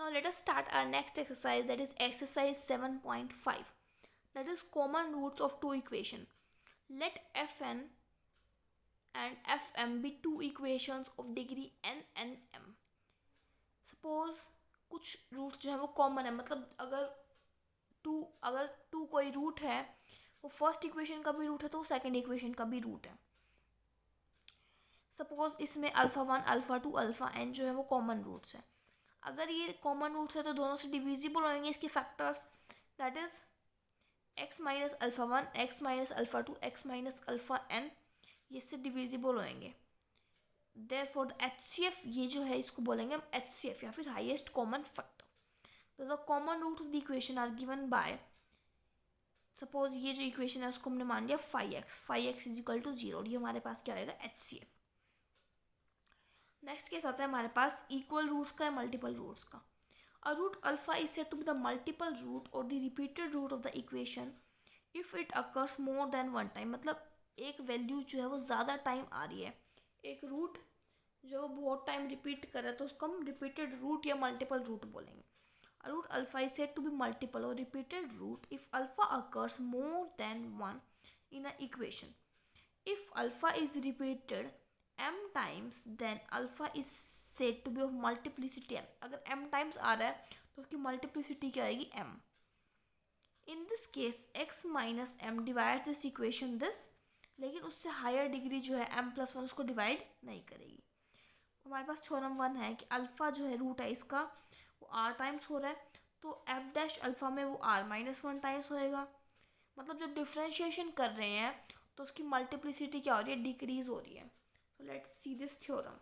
Now let us start our next exercise, that is exercise 7.5, that is common roots of two equation. Let Fn and Fm be two equations of degree n and m. Suppose कुछ roots जो है वो common है, मतलब अगर to कोई root है, वो फर्स्ट इक्वेशन का भी रूट है तो वो सेकंड इक्वेशन का भी रूट है. सपोज इसमें अल्फ़ा 1 अल्फ़ा 2 अल्फ़ा n जो है वो कॉमन रूट्स है. अगर ये कॉमन रूट्स है तो दोनों से डिविजिबल होंगे इसके factors, that is x minus alpha 1 x minus alpha 2 x minus alpha n, ये इससे डिविजिबल होंगे. देयरफॉर HCF, ये जो है इसको बोलेंगे हम HCF या फिर highest common factor. The common root of the equation are given by, suppose ये जो इक्वेशन है उसको हमने मान लिया 5x इज इक्वल टू 0, ये हमारे पास क्या होएगा HCF. नेक्स्ट केस आता है हमारे पास इक्वल रूट्स का या मल्टीपल रूट्स का. A root alpha is said to be the multiple root और the repeated root of the equation if it occurs more than one time. मतलब एक वैल्यू जो है वो ज़्यादा टाइम आ रही है, एक रूट जो बहुत टाइम रिपीट कर रहा है तो उसको हम रिपीटेड रूट या मल्टीपल रूट बोलेंगे. A root alpha is said to be multiple और repeated root if alpha occurs more than one in a equation. If alpha is repeated m times then alpha is said to be of multiplicity m. अगर m times आ रहा है तो उसकी multiplicity क्या आएगी m. In this case x minus m divide this equation this, लेकिन उससे हायर डिग्री जो है m प्लस वन उसको डिवाइड नहीं करेगी. हमारे पास थ्योरम 1 है कि अल्फ़ा जो है रूट है इसका वो r टाइम्स हो रहा है, तो f डैश अल्फ़ा में वो r माइनस वन टाइम्स होएगा. मतलब जब डिफ्रेंशिएशन कर रहे हैं तो उसकी मल्टीप्लिसिटी क्या हो रही है, डिक्रीज हो रही है. So let's see this theorem.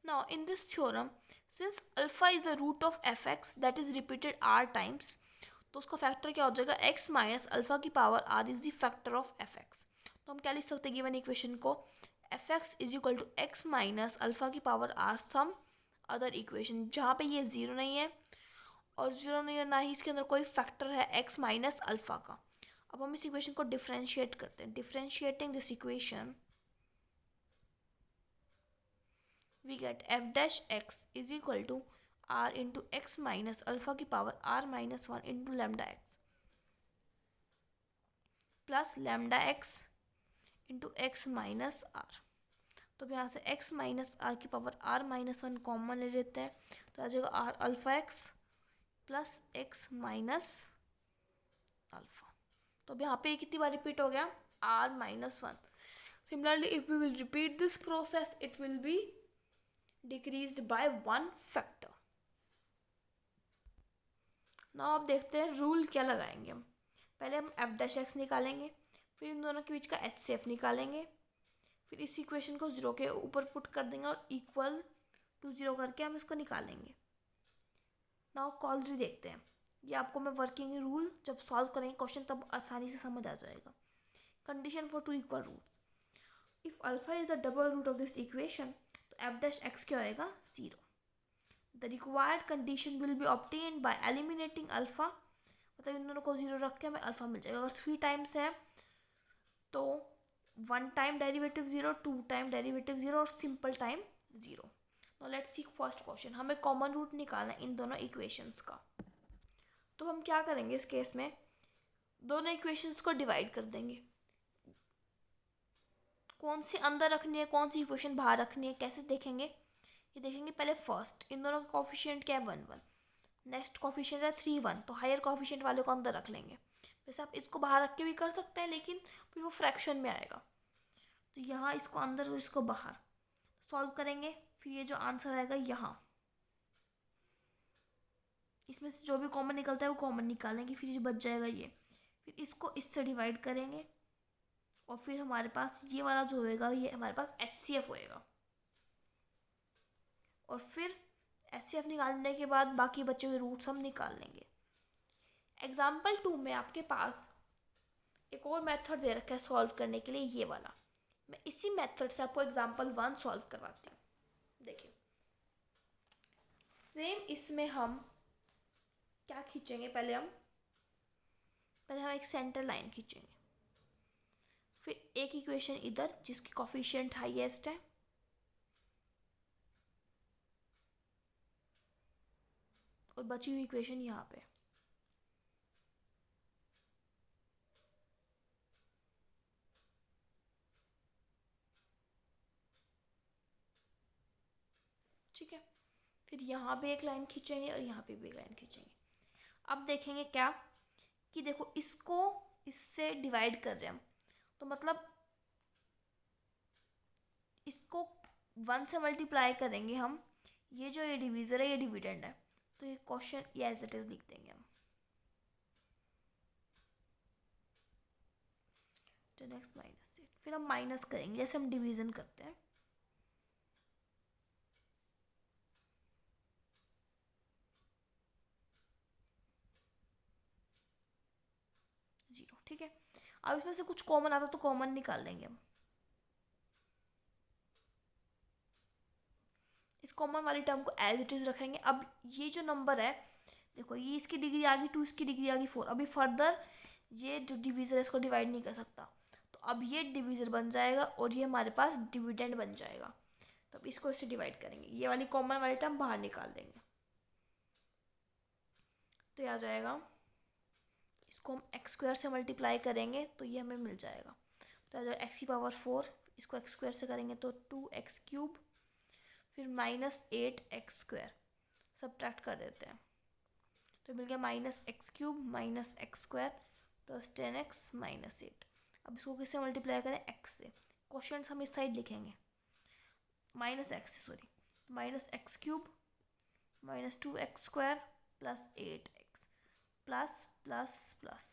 Now in this theorem, since alpha is the root of fx that is repeated r times, तो उसका फैक्टर क्या हो जाएगा, x माइनस अल्फ़ा की power r is the factor of fx. तो हम क्या लिख सकते हैं गिवन इक्वेशन को, fx is equal to x minus alpha की power r some other equation, जहाँ पे ये ज़ीरो नहीं है और ज़ीरो नहीं है ना ही इसके अंदर कोई फैक्टर है x माइनस अल्फ़ा का. अब हम इस इक्वेशन को डिफ्रेंशिएट करते हैं. Differentiating this equation we get f dash x is equal to r into x minus alpha की power r minus one into lambda x plus lambda x into x minus r. तो यहाँ से x minus r की power r minus one common ले लेते हैं तो आ जाएगा r alpha x plus x minus alpha. तो अब यहाँ पे कितनी बार रिपीट हो गया, r minus one. Similarly if we will repeat this process it will be decreased by one factor. Now अब देखते हैं रूल क्या लगाएंगे हम. पहले हम एफ डैश एक्स निकालेंगे, फिर इन दोनों के बीच का एच सी एफ निकालेंगे, फिर इस इक्वेशन को जीरो के ऊपर पुट कर देंगे और इक्वल टू जीरो करके हम इसको निकालेंगे. नाउ कॉलरी देखते हैं. ये आपको मैं वर्किंग रूल जब सॉल्व करेंगे क्वेश्चन तब आसानी से समझ आ जाएगा. Condition for two equal roots, if alpha is the double root of this equation तो एफ डैश एक्स क्या होएगा, zero. The required condition will be obtain by eliminating alpha, मतलब इन दोनों को जीरो रख के हमें अल्फ़ा मिल जाएगा. अगर थ्री टाइम्स है तो one time derivative zero, two time derivative zero और simple time zero. Now let's see first question. हमें कॉमन रूट निकालना है इन दोनों इक्वेशंस का. तो हम क्या करेंगे इस केस में, दोनों इक्वेशंस को डिवाइड कर देंगे. कौन सी अंदर रखनी है कौन सी इक्वेशन बाहर रखनी है कैसे देखेंगे, ये देखेंगे. पहले फर्स्ट इन दोनों का कॉफिशिएंट क्या है, वन वन. नेक्स्ट कॉफिशिएंट है थ्री वन, तो हायर कॉफिशिएंट वाले को अंदर रख लेंगे. वैसे आप इसको बाहर रख के भी कर सकते हैं लेकिन फिर वो फ्रैक्शन में आएगा. तो यहाँ इसको अंदर और इसको बाहर सॉल्व करेंगे. फिर ये जो आंसर आएगा यहाँ, इसमें से जो भी कॉमन निकलता है वो कॉमन निकालेंगे. फिर जो बच जाएगा ये, फिर इसको इससे डिवाइड करेंगे और फिर हमारे पास ये वाला जो होएगा ये हमारे पास HCF होएगा. और फिर HCF निकालने के बाद बाकी बचे हुए रूट्स हम निकाल लेंगे. एग्जाम्पल 2 में आपके पास एक और मेथड दे रखा है सॉल्व करने के लिए, ये वाला. मैं इसी मेथड से आपको एग्जाम्पल 1 सॉल्व करवाती हूँ. देखिए सेम इसमें हम क्या खींचेंगे, पहले हम एक सेंटर लाइन खींचेंगे. फिर एक इक्वेशन इधर जिसकी कोफिशिएंट हाईएस्ट है, और बची हुई इक्वेशन यहाँ पे। ठीक है, फिर यहाँ पे एक लाइन खींचेंगे और यहाँ पे भी एक लाइन खींचेंगे। अब देखेंगे क्या कि देखो इसको इससे डिवाइड कर रहे हैं हम, तो मतलब इसको 1 से मल्टीप्लाई करेंगे हम, ये जो ये डिवीज़र है ये डिविडेंड है, तो ये क्वेश्चन ये एज इट इज़ लिख देंगे हम। तो नेक्स्ट माइनस से फिर हम माइनस करेंगे जैसे हम डिवीज़न करते हैं। जीरो, ठीक है। अब इसमें से कुछ कॉमन आता तो कॉमन निकाल लेंगे हम। इस कॉमन वाली टर्म को एज इट इज़ रखेंगे। अब ये जो नंबर है देखो, ये इसकी डिग्री आ गई 2, इसकी डिग्री आ गई 4। अभी फर्दर ये जो डिवीज़र है इसको डिवाइड नहीं कर सकता, तो अब ये डिवीज़र बन जाएगा और ये हमारे पास डिविडेंड बन जाएगा। तो अब इसको इससे डिवाइड करेंगे, ये वाली कॉमन वाली टर्म बाहर निकाल देंगे, तो ये आ जाएगा। इसको हम एक्स स्क्वायर से मल्टीप्लाई करेंगे तो ये हमें मिल जाएगा। तो आ जाएगा एक्स की पावर 4, इसको एक्स स्क्वायर से करेंगे तो 2x क्यूब, फिर -8x², सब्ट्रैक्ट कर देते हैं तो मिल गया -x³ -x² प्लस 10x -8। अब इसको किससे मल्टीप्लाई करें? x से। क्वेश्चन हम इस साइड लिखेंगे -x³ -2x² plus 8x plus plus plus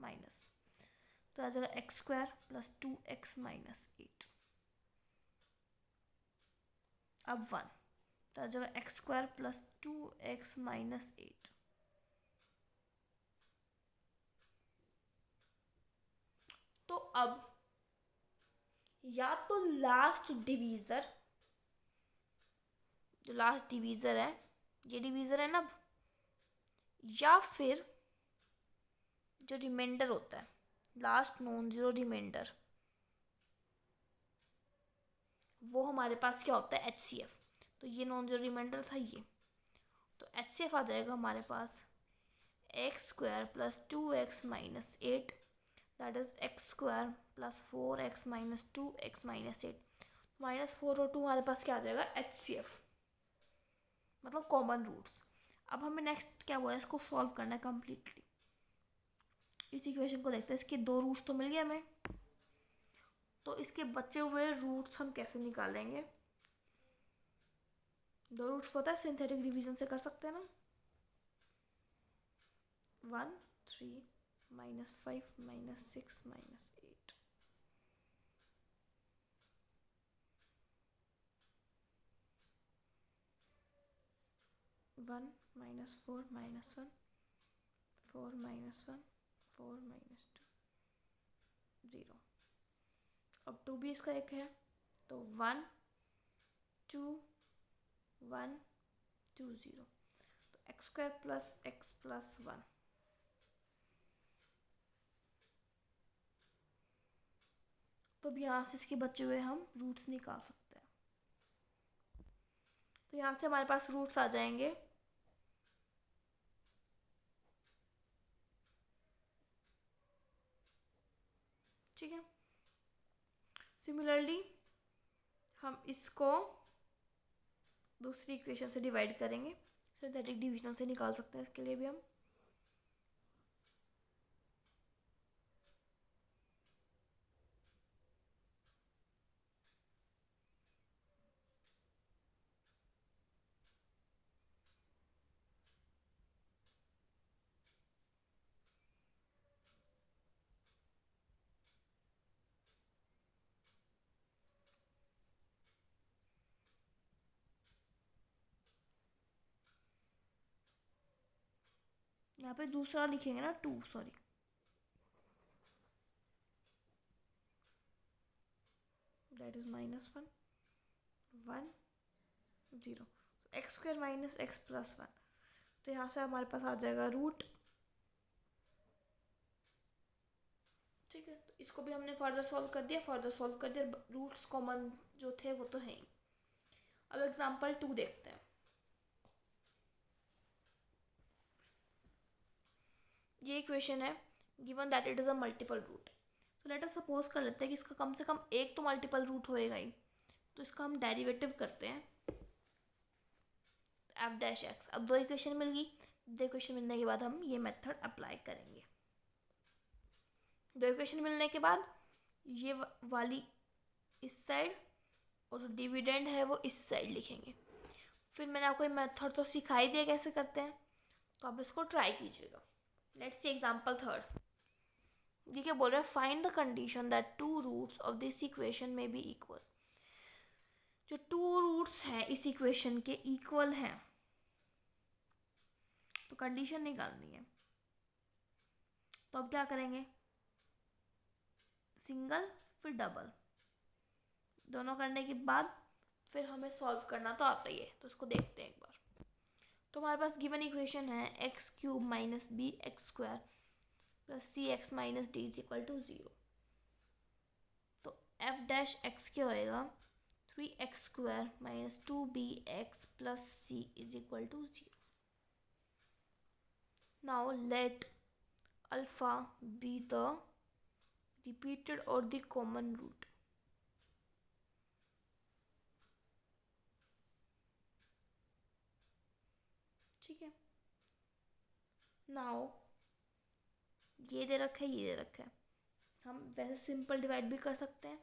minus, तो आ जाएगा x² प्लस 2x -8। अब 1, तो आ जाएगा x² प्लस 2x -8। तो अब या तो लास्ट डिवीज़र, जो लास्ट डिवीज़र है ये डिवीज़र है ना, या फिर जो रिमाइंडर होता है लास्ट नॉन जीरो रिमाइंडर, वो हमारे पास क्या होता है? HCF। तो ये नॉन जीरो रिमाइंडर था ये, तो HCF आ जाएगा हमारे पास x² plus 2x -8, that is x² plus 4x -2x -8। -4 और 2 हमारे पास क्या आ जाएगा? HCF, मतलब कॉमन रूट्स। अब हमें नेक्स्ट क्या हुआ है, इसको सॉल्व करना है कम्प्लीटली। इस इक्वेशन को देखते हैं, इसके 2 रूट्स तो मिल गए हमें, तो इसके बचे हुए रूट्स हम कैसे निकालेंगे? 2 रूट्स पता है, सिंथेटिक डिवीजन से कर सकते हैं ना। 1 3 -5 -6 -8। वन -4 -1 4 -1 4 -2 0। अब 2 भी इसका एक है, तो 1 2 1 2 0, तो x² प्लस x प्लस 1। तो अब यहाँ से इसके बचे हुए हम रूट्स निकाल सकते हैं। तो यहाँ से हमारे पास रूट्स आ जाएंगे ठीक है। सिमिलरली हम इसको दूसरी इक्वेशन से डिवाइड करेंगे, सिंथेटिक डिवीजन से निकाल सकते हैं इसके लिए भी हम। यहाँ पे दूसरा लिखेंगे ना 2, sorry, that is -1 1 0, x² minus x plus 1। तो यहाँ से हमारे पास आ जाएगा रूट, ठीक है। तो इसको भी हमने फर्दर सॉल्व कर दिया, रूट्स कॉमन जो थे वो तो हैं ही। अब एग्जाम्पल 2 देखते हैं। ये इक्वेशन है given that it is a multiple root. तो लेट अस सपोज कर लेते हैं कि इसका कम से कम एक तो मल्टीपल रूट होएगा ही। तो इसका हम डेरिवेटिव करते हैं एफ डैश एक्स। अब दो इक्वेशन मिल गई, दो इक्वेशन मिलने के बाद हम ये मेथड अप्लाई करेंगे। दो इक्वेशन मिलने के बाद ये वाली इस साइड और जो डिविडेंड है वो इस साइड लिखेंगे। फिर मैंने आपको ये मेथड तो सिखाई दिया कैसे करते हैं, तो आप इसको ट्राई कीजिएगा। Let's see example third. ये क्या बोल रहा है, find the condition that two roots of this equation में बी इक्वल। जो टू रूट्स हैं इस इक्वेशन के इक्वल हैं, तो कंडीशन निकालनी है। तो अब क्या करेंगे, सिंगल फिर डबल, दोनों करने के बाद फिर हमें सॉल्व करना तो आता ही है। तो इसको देखते हैं एक बार। तो हमारे पास गिवन इक्वेशन है x cube minus b x square plus c x minus d is equal to 0। तो एफ डैश एक्स क्या होएगा, 3x square minus 2bx plus c is equal to 0। Now let alpha be the repeated और the common root. ठीक है, now ये दे रखा है, ये दे रखा है। हम वैसे सिंपल डिवाइड भी कर सकते हैं,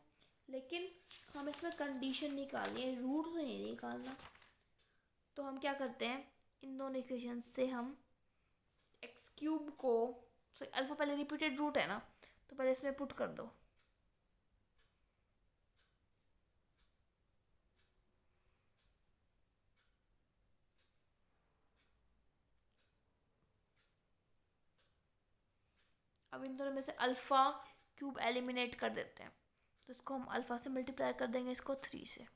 लेकिन हम इसमें कंडीशन निकालनी है, रूट तो नहीं निकालना। तो हम क्या करते हैं, इन दोनों इक्वेशन से हम एक्स क्यूब को, सॉरी अल्फा पहले रिपीटेड रूट है ना, तो पहले इसमें पुट कर दो। अब इन दोनों में से अल्फ़ा क्यूब एलिमिनेट कर देते हैं। तो इसको हम अल्फ़ा से मल्टीप्लाई कर देंगे, इसको 3 से।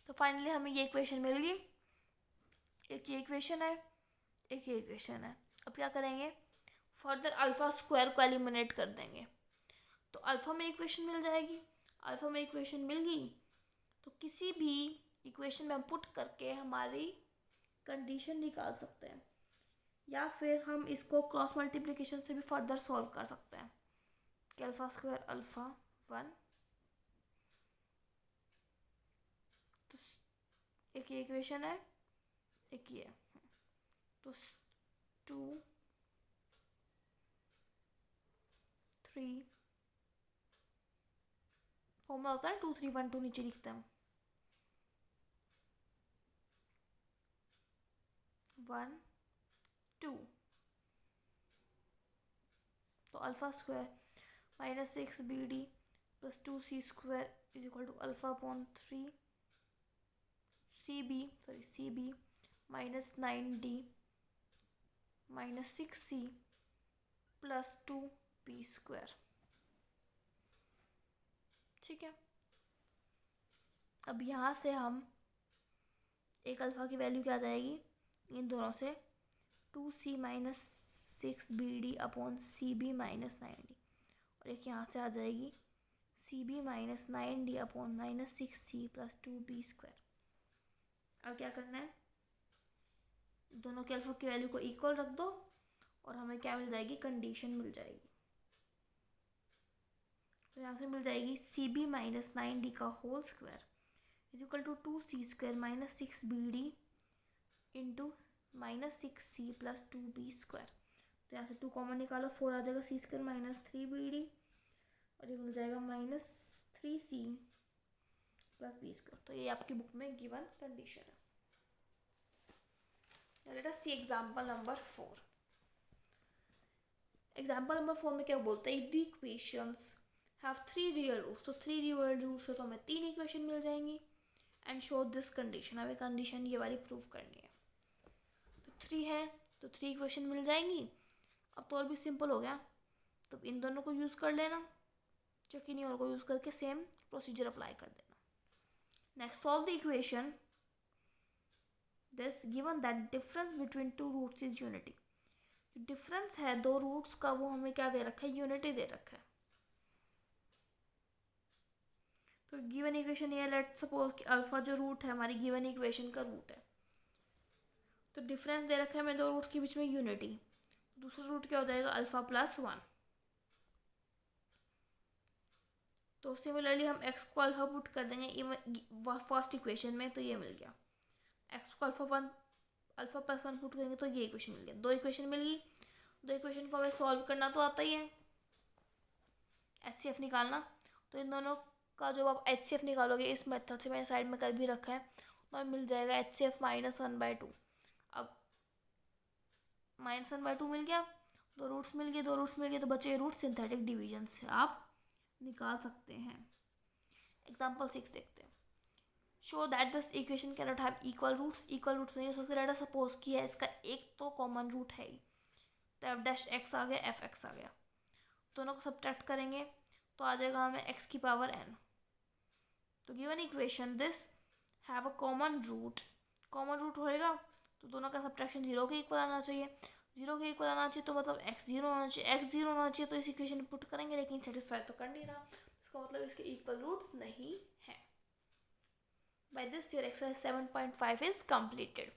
तो फाइनली हमें ये इक्वेशन मिल गई। एक ये इक्वेशन है, एक ये इक्वेशन है। अब क्या करेंगे, फर्दर अल्फ़ा स्क्वायर को एलिमिनेट कर देंगे। तो अल्फ़ा में इक्वेशन मिल जाएगी। अल्फ़ा में इक्वेशन मिल गई तो किसी भी इक्वेशन में हम पुट करके हमारी कंडीशन निकाल सकते हैं, या फिर हम इसको क्रॉस मल्टीप्लिकेशन से भी फर्दर सॉल्व कर सकते हैं कि अल्फ़ा स्क्वायर अल्फ़ा 1, तो एक ये इक्वेशन है, एक ये, तो 2 3 फॉर्मूला होता है 2 3 1 2, नीचे लिखते हैं 1 2। तो alpha square minus 6bd plus 2c square is equal to alpha upon 3 c b minus 9d minus 6c plus 2b square. ठीक है, अब यहाँ से हम एक अल्फ़ा की वैल्यू क्या आ जाएगी, इन दोनों से 2c minus 6bd upon c b minus 9d, और एक यहाँ से आ जाएगी c b minus 9d upon minus 6c plus 2b square. अब क्या करना है, दोनों के अल्फ़ा की वैल्यू को इक्वल रख दो और हमें क्या मिल जाएगी, कंडीशन मिल जाएगी। तो यहाँ से मिल जाएगी सी बी माइनस 9d का whole square is equal to 2c square minus 6bd into minus 6c plus 2b square. तो यहाँ से 2 कॉमन निकालो, 4 आ जाएगा, c स्क्वायर माइनस 3bd और ये मिल जाएगा minus 3c plus b square. तो ये आपकी बुक में गिवन कंडीशन है। Let us see example number 4। Example number 4 में क्या बोलते हैं, the equations have 3 real roots. तो 3 रियल रूट्स से तो हमें 3 इक्वेशन मिल जाएंगी। एंड शो दिस कंडीशन, हमें कंडीशन ये वाली प्रूव करनी है। तो 3 है तो 3 इक्वेशन मिल जाएंगी। अब तो और भी सिंपल हो गया, तो इन दोनों को यूज़ कर लेना, जो कि नहीं और को यूज़ करके सेम प्रोसीजर अप्लाई कर देना। Next solve the equation this given that difference between two roots is unity. Difference है दो रूट्स का वो हमें क्या दे रखा है, यूनिटी दे रखा है। तो गिवन इक्वेशन ये, लेट सपोज कि अल्फा जो रूट है हमारी गिवन इक्वेशन का रूट है, तो डिफरेंस दे रखा है हमें दो रूट्स के बीच में यूनिटी। दूसरा रूट क्या हो जाएगा, अल्फा प्लस 1। तो सिमिलरली हम x को अल्फा पुट कर देंगे फर्स्ट इक्वेशन में, तो ये मिल गया। x को अल्फा प्लस 1 पुट करेंगे तो ये इक्वेशन मिल गया। दो इक्वेशन मिल गई। दो इक्वेशन को हमें सॉल्व करना तो आता ही है, HCF निकालना। तो इन दोनों का जब आप HCF निकालोगे, इस मेथड से मैंने साइड में कर भी रखा है, तो मिल जाएगा HCF -1/2। अब -1/2 मिल गया, दो रूट्स मिल गए, तो बचे रूट सिंथेटिक डिवीजन से आप निकाल सकते हैं। एग्जाम्पल 6 देखते हैं। Show that this equation can not have equal roots. Equal roots नहीं हो सकते। लेट अस सपोज किया है इसका एक तो कॉमन रूट है ही, तो एफ डैश एक्स आ गया, एफ एक्स आ गया। दोनों को सब्ट्रैक्ट करेंगे तो आ जाएगा हमें x की पावर n। तो given equation this have a common root होएगा, तो दोनों का सब्ट्रैक्शन 0 के इक्वल आना चाहिए। 0 के इक्वल आना चाहिए तो मतलब x 0 होना चाहिए, x 0 होना चाहिए। तो इस इक्वेशन में पुट करेंगे, लेकिन सेटिस्फाई तो कर नहीं रहा, इसका मतलब इसके इक्वल रूट्स नहीं है। By this your exercise 7.5 is completed.